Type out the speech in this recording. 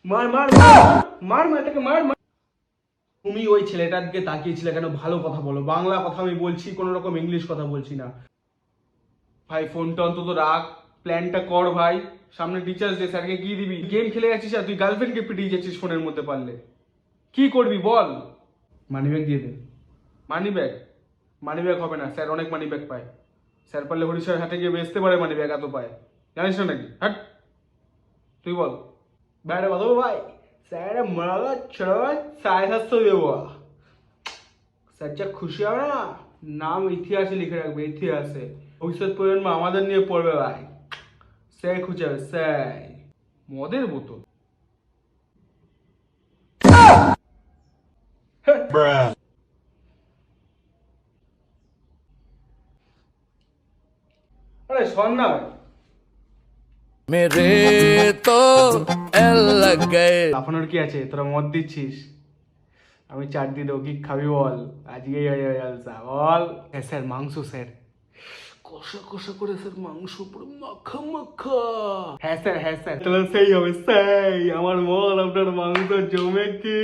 মার মার মার মার এটাকে মার মার। তুমি ওই ছেলেটার দিকে তাকিয়েছিলে কেন? ভালো কথা বলো, বাংলা কথা আমি বলছি, কোনো রকম ইংলিশ কথা বলছি না। ভাই ফোনটা অন্তত রাখ, প্ল্যানটা কর ভাই। সামনে টিচার্স ডে, স্যারকে কি দিবি? গেম খেলে যাচ্ছিস আর তুই গার্লফ্রেন্ডকে পিটিয়ে যাচ্ছিস ফোনের মধ্যে। পারলে কি করবি বল? মানি ব্যাগ দিয়ে দে। Money bag? মানি ব্যাগ হবে না, স্যার অনেক মানি ব্যাগ পায়। স্যার পারলে হরিশ্বর হাটে গিয়ে বেচতে পারে মানি ব্যাগ, এত পায়। জানিস না নাকি? হাট, তুই বল। বাইরে কথা বল ভাই। স্যার মারা ছেড়ে 750 দেবো। স্যার যা খুশি হবে না, নাম ইতিহাসে লিখে রাখবে, ইতিহাসে। ভবিষ্যৎ প্রজন্ম আমাদের নিয়ে পড়বে ভাই। স্যার খুঁজে হবে স্যার। মদের বোতল। আরে শোন না ভাই। मेरे तो एल लग गए। লাফানোর কি আছে? তোরা মদ দিচ্ছিস, আমি চাট দিয়ে দেবো। কি খাবি বল? আজকেই হয়ে যাবে জলসা, বল। হ্যাঁ স্যার, মাংস স্যার, কষা কষা করে স্যার, মাংস পুরো মাখা মাখা। হ্যাঁ স্যার, হ্যাঁ স্যার, তাহলে সেই হবে, সেই আমার মন আপনার মাংস জমে কি।